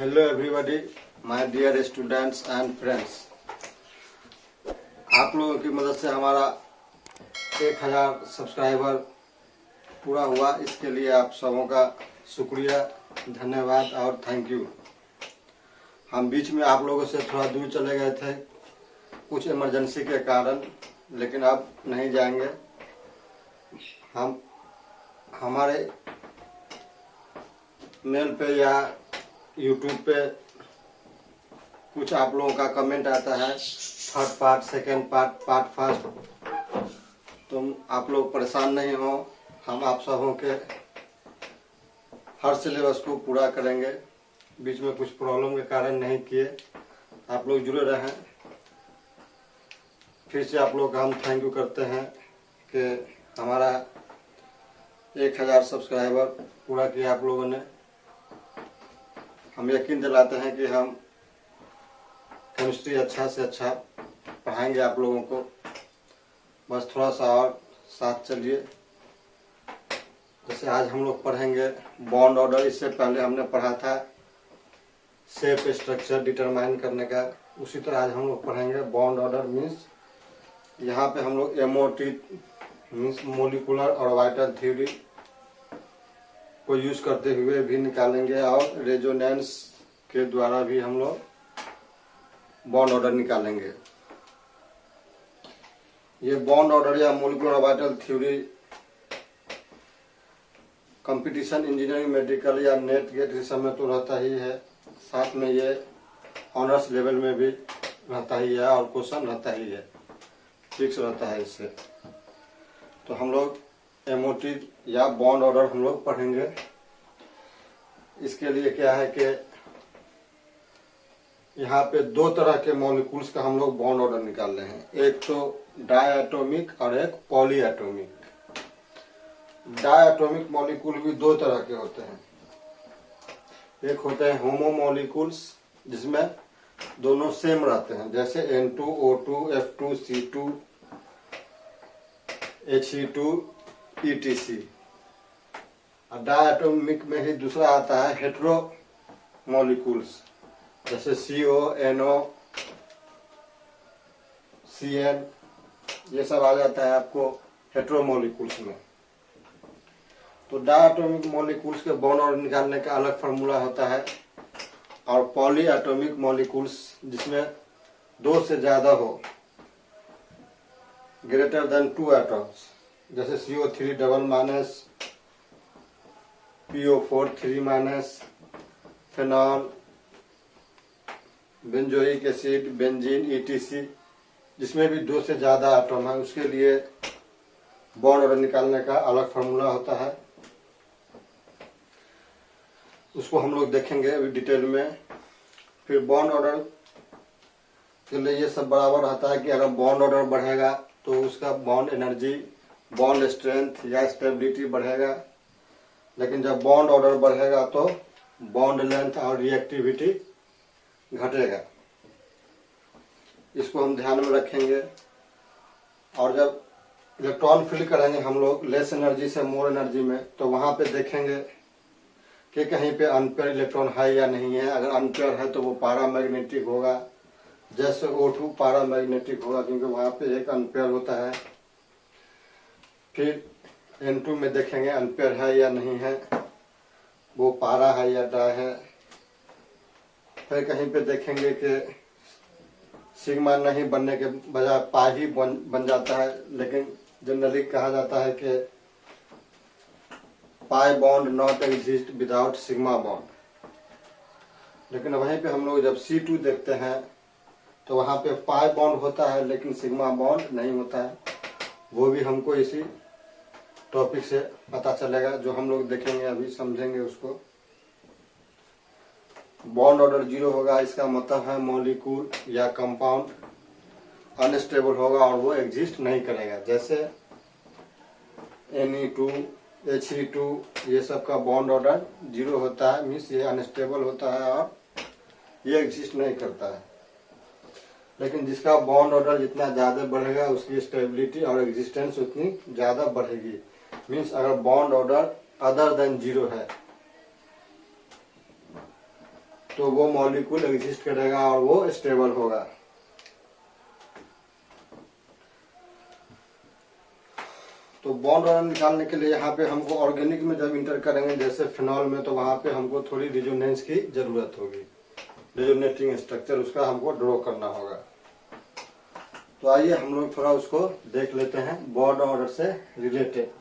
Hello everybody, my dear students and friends. आप लोगों की मदद से हमारा 1000 सब्सक्राइबर पूरा हुआ। इसके लिए आप सबों का शुक्रिया, धन्यवाद और थैंक यू। हम बीच में आप लोगों से थोड़ा दूर चले गए थे कुछ इमरजेंसी के कारण, लेकिन अब नहीं जाएंगे। हम हमारे मेल पे या यूट्यूब पे कुछ आप लोगों का कमेंट आता है, third part, second part, part first. तुम आप लोग परेशान नहीं हो, हम आप सबों के हर सिलेबस को पूरा करेंगे। बीच में कुछ प्रॉब्लम के कारण नहीं किए, आप लोग जुड़े रहें। फिर से आप लोग का हम थैंक यू करते हैं कि हमारा 1000 सब्सक्राइबर पूरा किया आप लोगों ने। हम यकीन दिलाते हैं कि हम केमिस्ट्री अच्छा से अच्छा पढ़ाएंगे आप लोगों को। बस थोड़ा सा और साथ चलिए। जैसे आज हम लोग पढ़ेंगे बॉन्ड ऑर्डर। इससे पहले हमने पढ़ा था शेप स्ट्रक्चर डिटरमाइन करने का। उसी तरह आज हम लोग पढ़ेंगे बॉन्ड ऑर्डर। मीन्स यहाँ पे हम लोग MOT means molecular orbital theory को यूज करते हुए भी निकालेंगे और रेजोनेंस के द्वारा भी हम लोग बॉन्ड ऑर्डर निकालेंगे। ये बॉन्ड ऑर्डर या molecular orbital theory competition, engineering, medical या नेट गेट इस समय तो रहता ही है, साथ में ये ऑनर्स लेवल में भी रहता ही है और क्वेश्चन रहता ही है, फिक्स रहता है इससे। तो हम लोग एमओटी या बॉन्ड ऑर्डर हम लोग पढ़ेंगे। इसके लिए क्या है कि यहाँ पे दो तरह के मॉलिक्यूल्स का हम लोग बॉन्ड ऑर्डर निकाल रहे हैं। एक तो डायटोमिक और एक पॉलीएटोमिक। डायटोमिक मॉलिक्यूल भी दो तरह के होते हैं। एक होते हैं होमोमॉलिक्यूल्स जिसमें दोनों सेम रहते हैं, जैसे N2O2 F2C2 He2 ETC। और डायटोमिक में ही दूसरा आता है हेटेरो मॉलिक्यूल्स, जैसे CO NO CN, ये सब आ जाता है आपको हेटेरो मॉलिक्यूल्स में। तो डायटोमिक मॉलिक्यूल्स के बॉन्ड ऑर्डर निकालने का अलग फार्मूला होता है। और पॉलीएटोमिक मॉलिक्यूल्स जिसमें दो से ज्यादा हो, ग्रेटर देन 2 एटम्स, जैसे CO3 double minus, PO4 3 minus, phenol, benzoic acid, benzene, ETC, जिसमें भी दो से ज्यादा एटम है, उसके लिए बॉन्ड ऑर्डर निकालने का अलग फार्मूला होता है। उसको हम लोग देखेंगे अभी डिटेल में। फिर बॉन्ड ऑर्डर के लिए ये सब बराबर रहता है कि अगर बॉन्ड ऑर्डर बढ़ेगा तो उसका बॉन्ड एनर्जी, बॉन्ड स्ट्रेंथ या स्टेबिलिटी बढ़ेगा। लेकिन जब बॉन्ड ऑर्डर बढ़ेगा तो बॉन्ड लेंथ और रिएक्टिविटी घटेगा। इसको हम ध्यान में रखेंगे। और जब इलेक्ट्रॉन फिल करेंगे हम लोग लेस एनर्जी से मोर एनर्जी में, तो वहां पे देखेंगे कि कहीं पे अनपेयर इलेक्ट्रॉन है या नहीं है। अगर अनपेयर है तो वो पैरामैग्नेटिक होगा, जैसे O2 पैरामैग्नेटिक होगा क्योंकि वहां पे एक अनपेयर होता है। फिर N2 में देखेंगे अनपेयर है या नहीं है, वो पारा है या डाई है। फिर कहीं पे देखेंगे कि सिग्मा नहीं बनने के बजाय पाई ही बन जाता है, लेकिन जनरली कहा जाता है कि pi bond not exist without sigma bond. लेकिन वहीं पे हम लोग जब C2 देखते हैं तो वहां पे पाई बॉन्ड होता है लेकिन सिग्मा बॉन्ड नहीं होता है। वो भी हमको इसी टॉपिक से पता चलेगा, जो हम लोग देखेंगे अभी, समझेंगे उसको। बॉन्ड ऑर्डर 0 होगा, इसका मतलब है मॉलिक्यूल या कंपाउंड अनस्टेबल होगा और वो एग्जिस्ट नहीं करेगा। जैसे Ne2 He2 ये सब का बॉन्ड ऑर्डर 0 होता है, मीन्स ये अनस्टेबल होता है और ये एग्जिस्ट नहीं करता है। लेकिन जिसका बॉन्ड ऑर्डर जितना ज्यादा बढ़ेगा उसकी स्टेबिलिटी और एग्जिस्टेंस उतनी ज्यादा बढ़ेगी। मीन्स अगर बॉन्ड ऑर्डर अदर देन 0 है तो वो मॉलिक्यूल एग्जिस्ट करेगा और वो स्टेबल होगा। तो बॉन्ड ऑर्डर निकालने के लिए यहाँ पे हमको ऑर्गेनिक में जब इंटर करेंगे जैसे फिनॉल में, तो वहां पे हमको थोड़ी रिजोनेंस की जरूरत होगी, रिजोनेटिंग स्ट्रक्चर उसका हमको ड्रॉ करना होगा। तो आइए हम लोग थोड़ा उसको देख लेते हैं बॉन्ड ऑर्डर से रिलेटेड।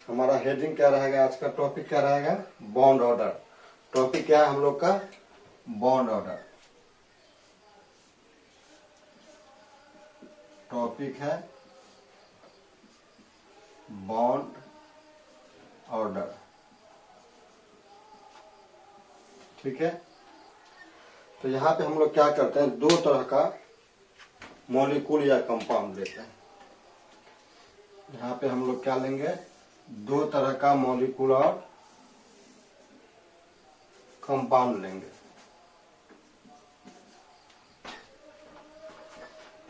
हमारा हेडिंग क्या रहेगा, आज का टॉपिक क्या रहेगा, बॉन्ड ऑर्डर। टॉपिक क्या है हम लोग का, बॉन्ड ऑर्डर। टॉपिक है बॉन्ड ऑर्डर, ठीक है। तो यहाँ पे हम लोग क्या करते हैं, दो तरह का मॉलिक्यूल या कंपाउंड लेते हैं। यहाँ पे हम लोग क्या लेंगे, दो तरह का मॉलिक्यूल और कंपाउंड लेंगे।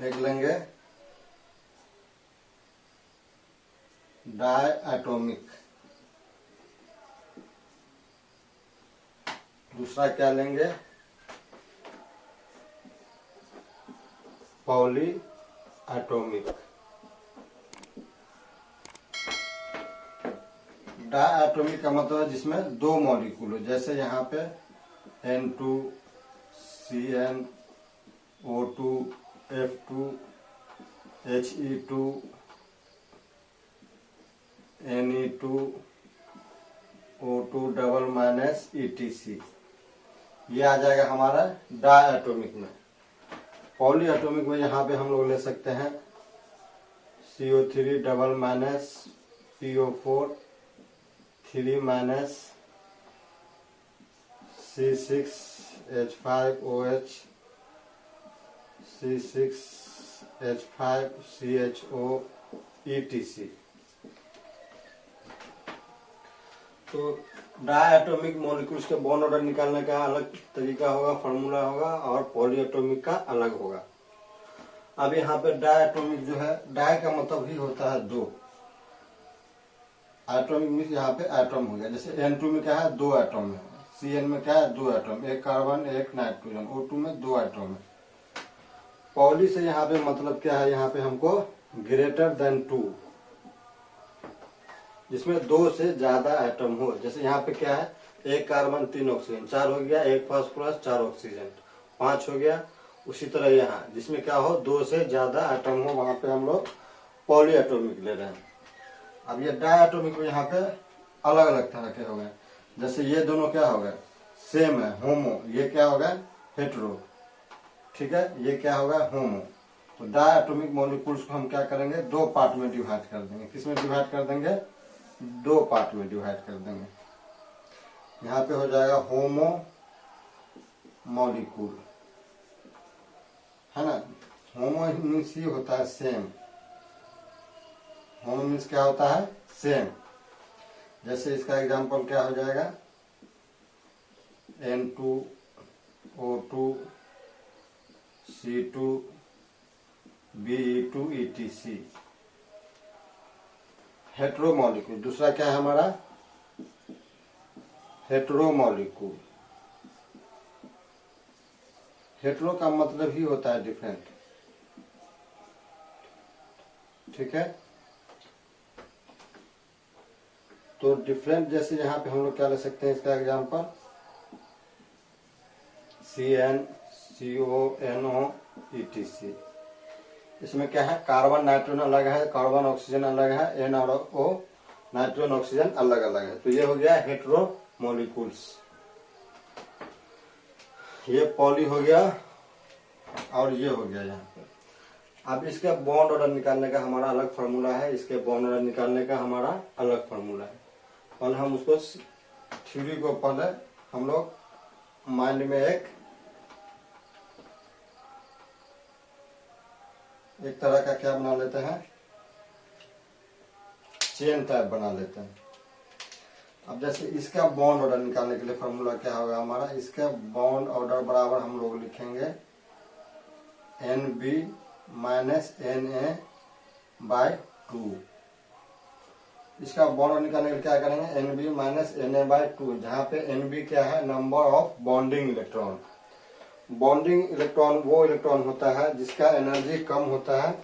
एक लेंगे डायएटॉमिक, दूसरा क्या लेंगे, पॉलीएटॉमिक। डायएटॉमिक का मतलब है जिसमें दो मॉलिक्यूल हो, जैसे यहाँ पे N2 CN O2 F2 HE2 Ne2 O2 double minus ETC, ये आ जाएगा हमारा डायएटॉमिक में। पॉलीएटॉमिक में यहाँ पे हम लोग ले सकते हैं CO3 double minus PO4 3 minus C6H5OH C6H5CHO ETC। तो डायएटॉमिक मॉलिक्यूल्स के बॉन्ड ऑर्डर निकालने का अलग तरीका होगा, फार्मूला होगा, और पॉलीएटॉमिक का अलग होगा। अब यहाँ पे डायएटॉमिक जो है, डाय का मतलब ही होता है दो, एटॉमिक मीन्स यहाँ पे एटम हो गया। जैसे N2 में क्या है, दो एटम है, CN में क्या है, दो एटम, एक कार्बन एक नाइट्रोजन, O2 में दो एटम है। पॉली से यहाँ पे मतलब क्या है, यहाँ पे हमको ग्रेटर देन 2, जिसमें दो से ज्यादा एटम हो। जैसे यहाँ पे क्या है, एक कार्बन 3 ऑक्सीजन, 4 हो गया, एक फास्फोरस 4 ऑक्सीजन 5 हो गया। उसी तरह यहाँ जिसमें क्या हो, दो से ज्यादा एटम हो, वहां पे हम लोग पॉलीएटॉमिक ले रहे हैं। अब ये डायएटॉमिक में यहाँ पे अलग अलग तरह के हो गए। जैसे ये दोनों क्या हो गए, सेम है, होमो। ये क्या हो गया, हेटेरो, ठीक है। ये क्या होगा, होमो। तो डायएटॉमिक मॉलिक्यूल्स को हम क्या करेंगे, दो पार्ट में डिवाइड कर देंगे। किसमें डिवाइड कर देंगे, दो पार्ट में डिवाइड कर देंगे। यहाँ पे हो जाएगा होमो मॉलिक्यूल, है ना। होमो मीन्स ही होता है सेम, होमो मीन्स क्या होता है, सेम। जैसे इसका एग्जांपल क्या हो जाएगा, N2 O2 C2 Be2 ETC। Hetero molecule. दूसरा क्या है हमारा, हेटेरो मॉलिक्यूल। हेटेरो का मतलब ही होता है डिफरेंट, ठीक है। तो डिफरेंट जैसे यहाँ पे हम लोग क्या ले सकते हैं, इसका example CN CO NO ETC। इसमें क्या है, कार्बन नाइट्रोजन अलग है, कार्बन ऑक्सीजन अलग है, N और O नाइट्रोजन ऑक्सीजन अलग अलग है। तो ये हो गया हेटेरो मॉलिक्यूल्स। ये पॉली हो गया और ये हो गया यहाँ पे। अब इसके बॉन्ड ऑर्डर निकालने का हमारा अलग फार्मूला है, इसके बॉन्ड ऑर्डर निकालने का हमारा अलग फार्मूला है। और हम उसको थ्योरी को पहले हम लोग माइंड में एक तरह का क्या बना लेते हैं, चेन टाइप बना लेते हैं। अब जैसे इसका बॉन्ड ऑर्डर निकालने के लिए फार्मूला क्या होगा हमारा, इसका बॉन्ड ऑर्डर बराबर हम लोग लिखेंगे NB - NA/2। इसका बॉन्ड निकालने के लिए क्या करेंगे, Nb माइनस Na/2, जहाँ पे Nb क्या है, number of bonding electron. Bonding electron वो इलेक्ट्रॉन होता है जिसका एनर्जी कम होता है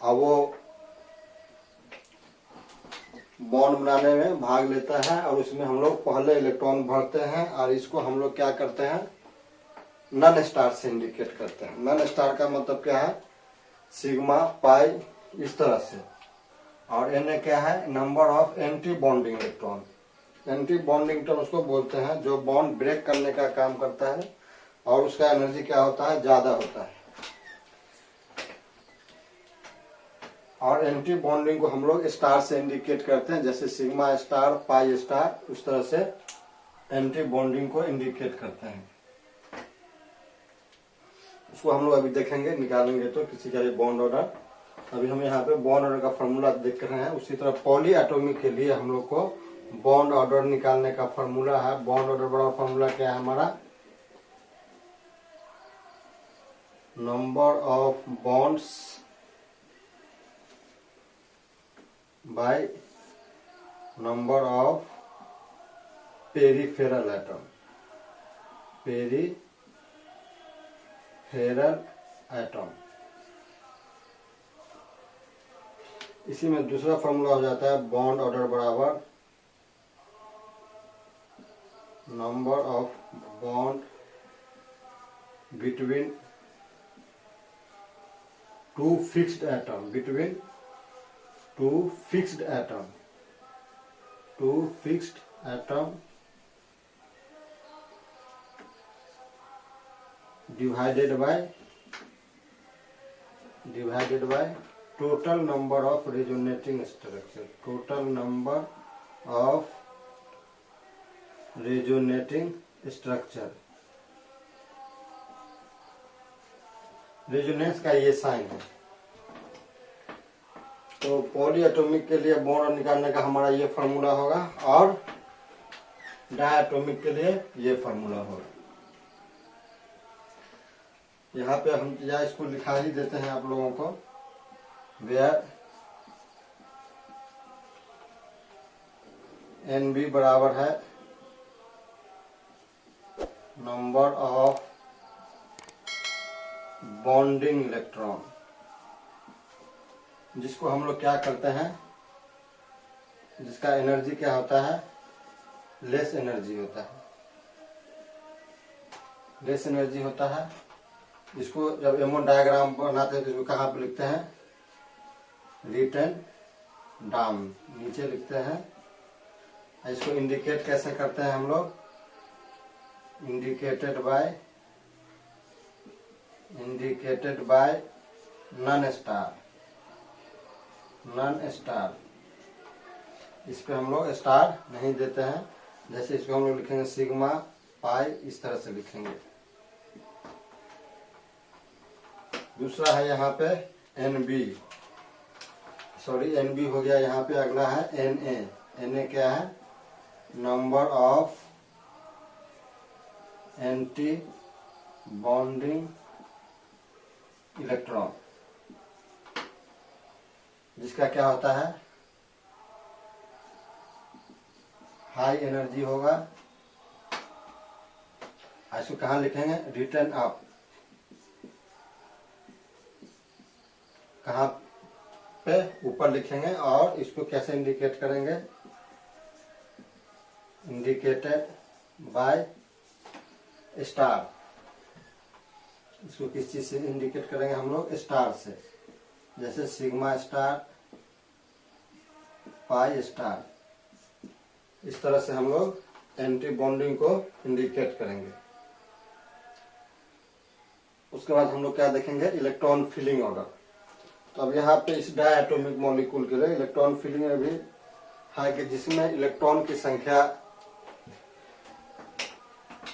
और वो बॉन्ड बनाने में भाग लेता है, और उसमें हम लोग पहले इलेक्ट्रॉन भरते हैं और इसको हम लोग क्या करते हैं, नन स्टार से इंडिकेट करते हैं। नन स्टार का मतलब क्या है, सिग्मा पाई इस तरह से, और Na क्या है, number of anti bonding electron. Anti bonding electron उसको बोलते हैं जो बॉन्ड ब्रेक करने का काम करता है और उसका एनर्जी क्या होता है, ज्यादा होता है। और एंटी बॉन्डिंग को हम लोग स्टार से इंडिकेट करते हैं, जैसे सिग्मा स्टार, पाई स्टार, उस तरह से एंटी बॉन्डिंग को इंडिकेट करते हैं। उसको हम लोग अभी देखेंगे, निकालेंगे तो किसी का ये बॉन्ड ऑर्डर। अभी हम यहाँ पे बॉन्ड ऑर्डर का फॉर्मूला देख रहे हैं। उसी तरह पॉली एटॉमिक के लिए हम लोग को बॉन्ड ऑर्डर निकालने का फॉर्मूला है। बॉन्ड ऑर्डर बड़ा फॉर्मूला क्या है हमारा, number of bonds by number of peripheral atom. Peripheral atom, इसी में दूसरा फॉर्मूला हो जाता है बॉन्ड ऑर्डर बराबर number of bond between two fixed atom, between two fixed atom, two fixed atom divided by total number of resonating structure, total number of resonating structure. Resonance का ये sign है। तो poly atomic के लिए bond निकालने का हमारा ये फार्मूला होगा, और डायटोमिक के लिए ये फार्मूला होगा। यहाँ पे हम या इसको लिखा ही देते हैं आप लोगों को, वेयर Nb बराबर है नंबर ऑफ बॉन्डिंग इलेक्ट्रॉन, जिसको हम लोग क्या करते हैं, जिसका एनर्जी क्या होता है, लेस एनर्जी होता है, लेस एनर्जी होता है। इसको जब एमोन डायग्राम बनाते हैं तो इसको कहाँ पे लिखते हैं, रिटन डाउन, नीचे लिखते हैं। इसको इंडिकेट कैसे करते हैं हम लोग, indicated by none star, none star. इस पे हम लोग स्टार नहीं देते हैं, जैसे इसको हम लोग लिखेंगे सिग्मा पाई, इस तरह से लिखेंगे। दूसरा है यहाँ पे Nb, सॉरी Nb हो गया, यहाँ पे अगला है Na। Na क्या है, number of anti bonding electron, जिसका क्या होता है, हाई एनर्जी होगा। इसको कहाँ लिखेंगे, रिटर्न अप, कहाँ पे, ऊपर लिखेंगे। और इसको कैसे इंडिकेट करेंगे, इंडिकेटेड बाय स्टार। इसको किस चीज से इंडिकेट करेंगे हम लोग, स्टार से, जैसे सिग्मा स्टार, पाई स्टार। इस तरह से हम लोग एंटी बॉन्डिंग को इंडिकेट करेंगे। उसके बाद हम लोग क्या देखेंगे, इलेक्ट्रॉन फिलिंग ऑर्डर। तो अब यहाँ पे इस डायटोमिक मॉलिक्यूल के लिए इलेक्ट्रॉन फिलिंग में भी है कि जिसमें इलेक्ट्रॉन की संख्या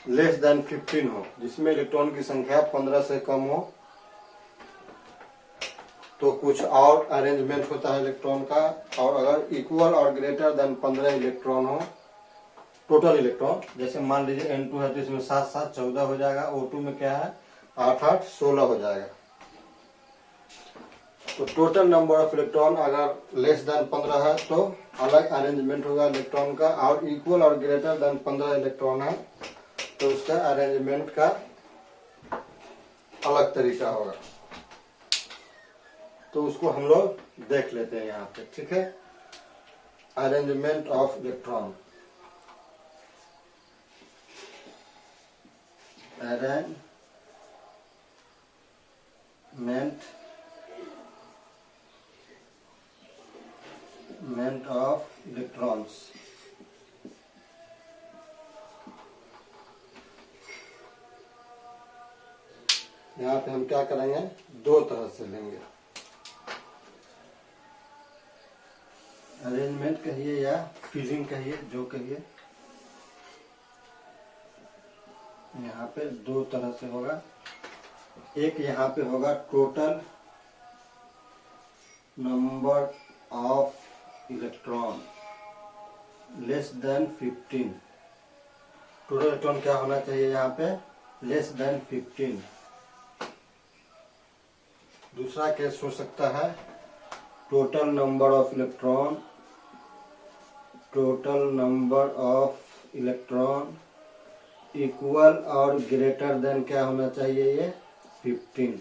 लेस देन 15 हो, जिसमें इलेक्ट्रॉन की संख्या 15 से कम हो, तो कुछ और अरेंजमेंट होता है इलेक्ट्रॉन का। और अगर इक्वल और ग्रेटर देन 15 इलेक्ट्रॉन हो, टोटल इलेक्ट्रॉन, जैसे मान लीजिए N2 है तो इसमें 7 7 14 हो जाएगा। O2 में क्या है, 8 8 16 हो जाएगा। तो टोटल नंबर ऑफ इलेक्ट्रॉन अगर लेस देन 15 है तो अलग अरेंजमेंट होगा इलेक्ट्रॉन का, और इक्वल और ग्रेटर देन 15 इलेक्ट्रॉन है तो उसका अरेंजमेंट का अलग तरीका होगा। तो उसको हम लोग देख लेते हैं यहाँ पे, ठीक है। Arrangement of electron, arrangement of electrons. यहाँ पे हम क्या करेंगे, दो तरह से लेंगे, अरेंजमेंट कहिए या फिलिंग कहिए, जो कहिए। यहाँ पे दो तरह से होगा। एक यहाँ पे होगा total number of electron less than 15। Total electron क्या होना चाहिए यहाँ पे, लेस देन 15। दूसरा केस हो सकता है total number of electron, total number of electron equal और ग्रेटर देन क्या होना चाहिए, ये 15।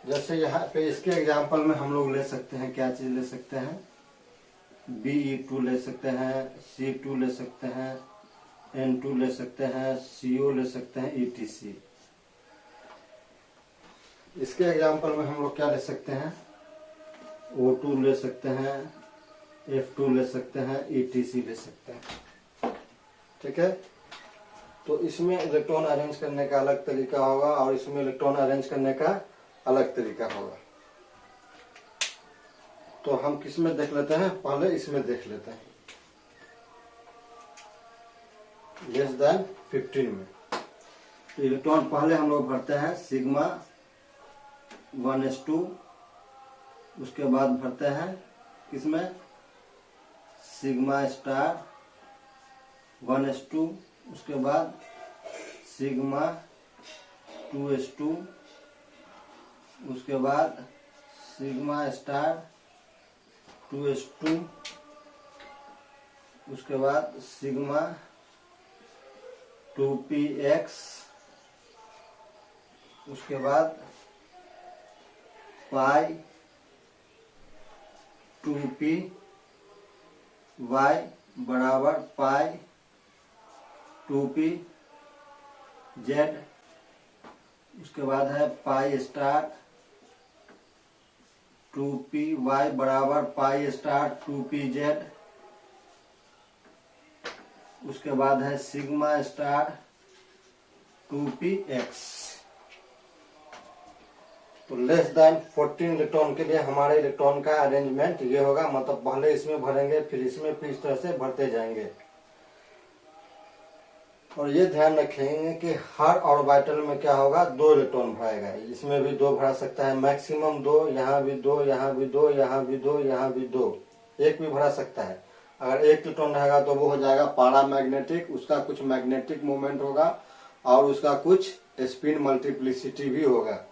जैसे यहाँ पे इसके एग्जांपल में हम लोग ले सकते हैं, क्या चीज ले सकते हैं, Be2 ले सकते हैं, C2 ले सकते हैं, N2 ले सकते हैं, CO ले सकते हैं, ETC। इसके एग्जांपल में हम लोग क्या ले सकते हैं, O2 ले सकते हैं, F2 ले सकते हैं, ETC ले सकते हैं, ठीक है। तो इसमें इलेक्ट्रॉन अरेंज करने का अलग तरीका होगा और इसमें इलेक्ट्रॉन अरेंज करने का अलग तरीका होगा। तो हम किस में देख लेते हैं, पहले इसमें देख लेते हैं, लेस देन 15 में। तो इलेक्ट्रॉन पहले हम लोग भरते हैं सिग्मा 1s2, उसके बाद भरते हैं किसमें, सिग्मा स्टार 1s2, उसके बाद सिग्मा 2s2, उसके बाद सिग्मा स्टार 2s2, उसके बाद सिग्मा 2px, उसके बाद पाई 2p y बराबर पाई 2p z, उसके बाद है पाई स्टार 2p y बराबर पाई स्टार 2p z, उसके बाद है सिग्मा स्टार 2p x। तो लेस देन 14 इलेक्ट्रॉन के लिए हमारे इलेक्ट्रॉन का अरेंजमेंट ये होगा, मतलब पहले इसमें भरेंगे फिर इसमें, फिर इस तरह से भरते जाएंगे। और ये ध्यान रखेंगे कि हर ऑर्बिटल में क्या होगा, 2 इलेक्ट्रॉन भराएगा। इसमें भी 2 भरा सकता है, मैक्सिमम 2, यहाँ भी 2, यहाँ भी 2, यहाँ भी 2, यहाँ भी 2, एक भी भरा सकता है। अगर एक इलेक्ट्रॉन रहेगा तो वो हो जाएगा पैरामैग्नेटिक, उसका कुछ मैग्नेटिक मोमेंट होगा और उसका कुछ स्पिन मल्टीप्लिसिटी भी होगा।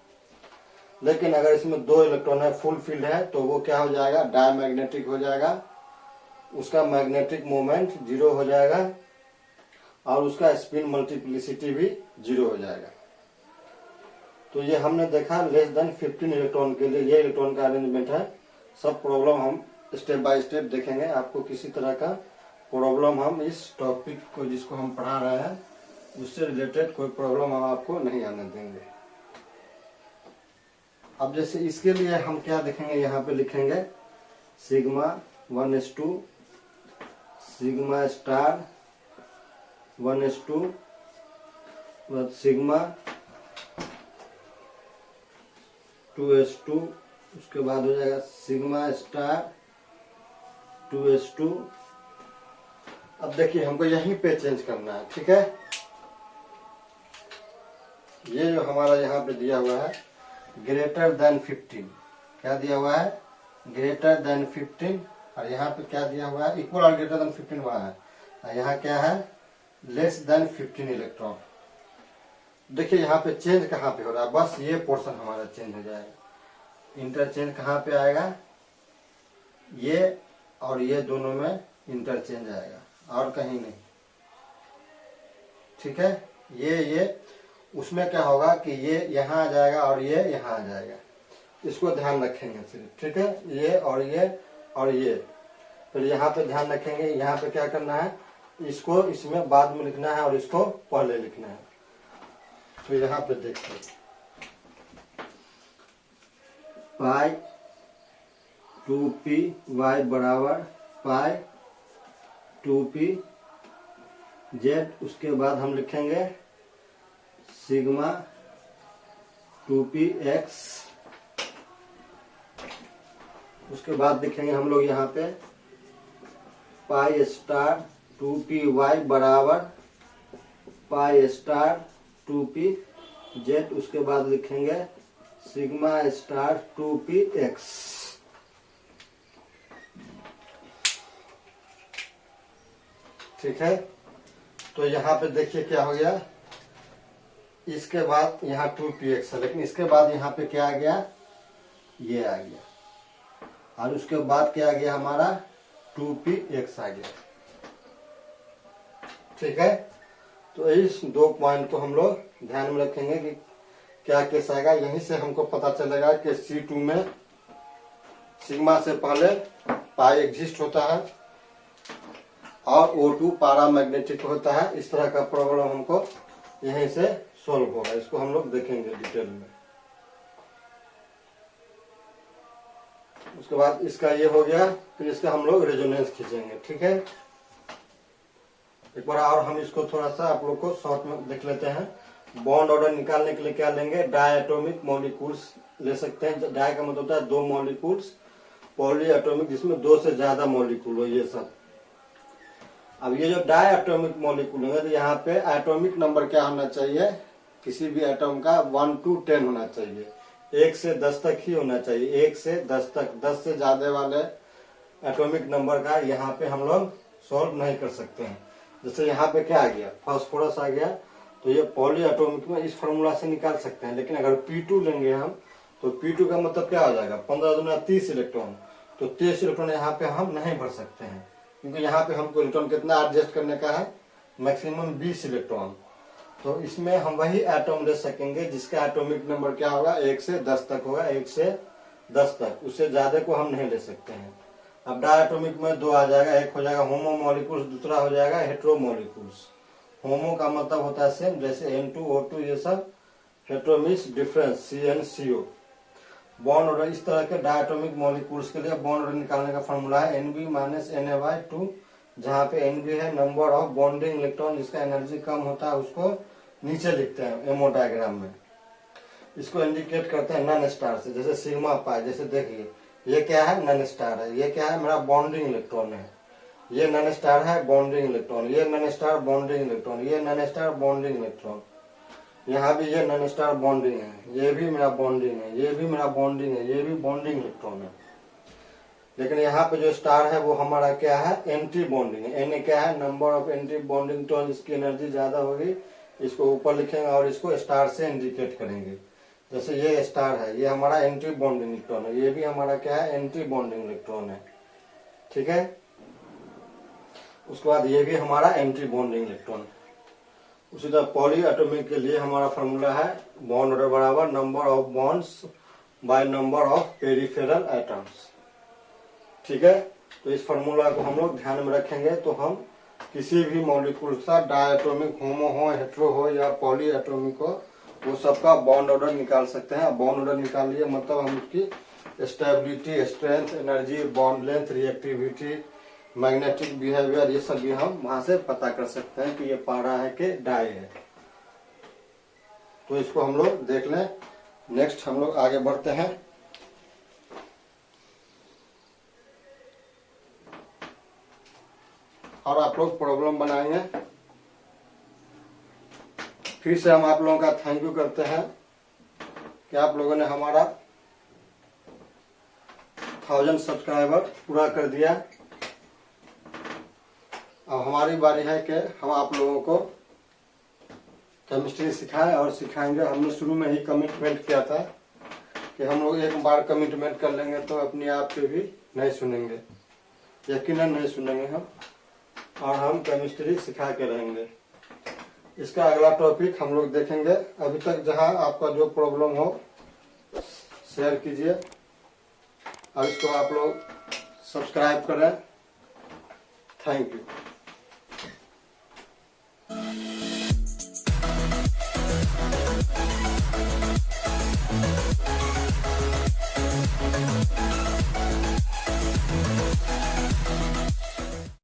लेकिन अगर इसमें 2 इलेक्ट्रॉन है, फुल फील्ड है, तो वो क्या हो जाएगा, डायमैग्नेटिक हो जाएगा, उसका मैग्नेटिक मोमेंट 0 हो जाएगा और उसका स्पिन मल्टीप्लिसिटी भी 0 हो जाएगा। तो ये हमने देखा लेस देन 15 इलेक्ट्रॉन के लिए ये इलेक्ट्रॉन का अरेंजमेंट है। सब प्रॉब्लम हम स्टेप बाय स्टेप देखेंगे। आपको किसी तरह का प्रॉब्लम हम इस टॉपिक को जिसको हम पढ़ा रहे हैं उससे रिलेटेड कोई प्रॉब्लम हम आपको नहीं आने देंगे। अब जैसे इसके लिए हम क्या देखेंगे, यहाँ पे लिखेंगे sigma 1s2 sigma star 1s2 sigma 2s2, उसके बाद हो जाएगा सिग्मा स्टार 2s2। अब देखिए हमको यहीं पे चेंज करना है, ठीक है। ये जो हमारा यहाँ पे दिया हुआ है ग्रेटर देन 15, क्या दिया हुआ है, ग्रेटर देन 15, और यहाँ पे क्या दिया हुआ है, इक्वल और ग्रेटर देन 15 हुआ है। और यहाँ क्या है, लेस देन 15 इलेक्ट्रॉन। देखिए यहाँ पे चेंज कहाँ पे हो रहा है, बस ये पोर्शन हमारा चेंज हो जाएगा। इंटरचेंज कहाँ पे आएगा, ये और ये दोनों में इंटरचेंज आएगा और कहीं नहीं। ठीक है, ये उसमें क्या होगा कि ये यहाँ आ जाएगा और ये यहाँ आ जाएगा, इसको ध्यान रखेंगे सिर्फ। ठीक है, ये और ये फिर यहाँ पे ध्यान रखेंगे। यहाँ पे क्या करना है, इसको इसमें बाद में लिखना है और इसको पहले लिखना है। तो यहाँ पे देखते हैं, पाई 2p y बराबर पाई 2p z, उसके बाद हम लिखेंगे सिग्मा 2p x, उसके बाद लिखेंगे हम लोग यहाँ पे पाई स्टार 2p y बराबर पाई स्टार 2p z, उसके बाद लिखेंगे सिग्मा स्टार 2p x। ठीक है, तो यहाँ पे देखिए क्या हो गया, इसके बाद यहाँ 2px है, लेकिन इसके बाद यहाँ पे क्या आ गया, ये आ गया, और उसके बाद क्या आ गया हमारा 2px आ गया। ठीक है, तो इस दो पॉइंट को हम लोग ध्यान में रखेंगे कि क्या केस आएगा। यहीं से हमको पता चलेगा कि C2 में सिग्मा से पहले पाई एग्जिस्ट होता है और O2 पैरामैग्नेटिक होता है। इस तरह का प्रॉब्लम हमको यहीं से सोल्व होगा, इसको हम लोग देखेंगे डिटेल में। उसके बाद इसका ये हो गया, फिर इसका हम लोग रेजोनेंस खींचेंगे। ठीक है, एक बार और हम इसको थोड़ा सा आप लोग को शॉर्ट में देख लेते हैं। बॉन्ड ऑर्डर निकालने के लिए क्या लेंगे, डायटोमिक मॉलिक्यूल्स ले सकते हैं। डाई का मतलब होता है दो मॉलिक्यूल्स, पॉली एटॉमिक जिसमें दो से ज्यादा मॉलिक्यूल हो, ये सब। अब ये जो डाई एटॉमिक मॉलिक्यूल है, तो यहाँ पे एटॉमिक नंबर क्या होना चाहिए, किसी भी एटॉम का 1 to 10 होना चाहिए, 1 से 10 तक ही होना चाहिए, 1 से 10 तक। 10 से ज्यादा वाले एटॉमिक नंबर का यहाँ पे हम लोग सॉल्व नहीं कर सकते हैं। जैसे यहाँ पे क्या आ गया, फास्फोरस आ गया, तो ये पॉली एटॉमिक में इस फॉर्मूला से निकाल सकते हैं। लेकिन अगर P2 लेंगे हम, तो P2 का मतलब क्या हो जाएगा, 15 दूना 30 इलेक्ट्रॉन। तो 30 इलेक्ट्रॉन यहाँ पे हम नहीं भर सकते हैं, क्योंकि यहाँ पे हमको इलेक्ट्रॉन कितना एडजस्ट करने का है, मैक्सिमम 20 इलेक्ट्रॉन। तो इसमें हम वही एटॉम ले सकेंगे जिसका एटॉमिक नंबर क्या होगा, 1 से 10 तक होगा, 1 से 10 तक, उससे ज्यादा को हम नहीं ले सकते हैं। अब डायटोमिक में दो आ जाएगा, एक हो जाएगा होमो मॉलिक्यूल्स, दूसरा हो जाएगा हेट्रो मॉलिक्यूल्स। होमो का मतलब होता है सेम, जैसे N2O2 ये सब, hetero means difference, CnCO। Bond order इस तरह के डायटोमिक मॉलिक्यूल्स के लिए बॉन्ड ऑर्डर निकालने का फॉर्मूला है Nb - Na/2, जहाँ पे Nb है नंबर ऑफ बॉन्डिंग इलेक्ट्रॉन, जिसका एनर्जी कम होता है उसको नीचे लिखते हैं एमओ डायग्राम में। इसको इंडिकेट करते हैं नन स्टार से, जैसे सिग्मा पाई। जैसे देखिए ये क्या है, नन स्टार है, ये क्या है, मेरा बॉन्डिंग इलेक्ट्रॉन है, ये नन स्टार है बॉन्डिंग इलेक्ट्रॉन, ये नन स्टार बॉन्डिंग इलेक्ट्रॉन, ये नन स्टार बॉन्डिंग इलेक्ट्रॉन, यहाँ भी ये नन स्टार बॉन्डिंग है, ये भी मेरा बॉन्डिंग है, ये भी मेरा बॉन्डिंग है, ये भी बॉन्डिंग इलेक्ट्रॉन है। लेकिन यहाँ पे जो स्टार है वो हमारा क्या है, एंटी बॉन्डिंग है। एन क्या है, number of anti bonding electron, इसकी एनर्जी ज्यादा होगी, इसको ऊपर लिखेंगे और इसको स्टार से इंडिकेट करेंगे। जैसे ये स्टार है, ये हमारा एंटी बॉन्डिंग इलेक्ट्रॉन है, ये भी हमारा क्या है, एंटी बॉन्डिंग इलेक्ट्रॉन है। ठीक है, उसके बाद ये भी हमारा एंटी बॉन्डिंग इलेक्ट्रॉन। उसी तरह पॉली एटॉमिक के लिए हमारा फॉर्मूला है बॉन्ड ऑर्डर बराबर number of bonds by number of peripheral atoms. ठीक है, तो इस फॉर्मूला को हम लोग ध्यान में रखेंगे तो हम किसी भी मॉलिक्यूल का डायटोमिक, होमो हो, हेट्रो हो या पॉली एटॉमिक हो, वो सबका बॉन्ड ऑर्डर निकाल सकते हैं। बॉन्ड ऑर्डर निकाल लिए मतलब हम उसकी stability, strength, energy, bond length, reactivity, magnetic behaviour, ये सब भी हम वहां से पता कर सकते हैं कि ये पारा है कि डाई है। तो इसको हम लोग देख लें। नेक्स्ट हम लोग आगे बढ़ते हैं। और आप लोग प्रॉब्लम बनाएंगे। फिर से हम आप लोगों का थैंक यू करते हैं कि आप लोगों ने हमारा 1000 सब्सक्राइबर पूरा कर दिया। अब हमारी बारी है कि हम आप लोगों को केमिस्ट्री सिखाए और सिखाएंगे। हमने शुरू में ही कमिटमेंट किया था कि हम लोग एक बार कमिटमेंट कर लेंगे तो अपने आप पे भी नहीं सुनेंगे, यकीनन नहीं सुनेंगे हम, और हम केमिस्ट्री सिखा के रहेंगे। इसका अगला टॉपिक हम लोग देखेंगे। अभी तक जहां आपका जो प्रॉब्लम हो शेयर कीजिए और इसको आप लोग सब्सक्राइब करें। Thank you.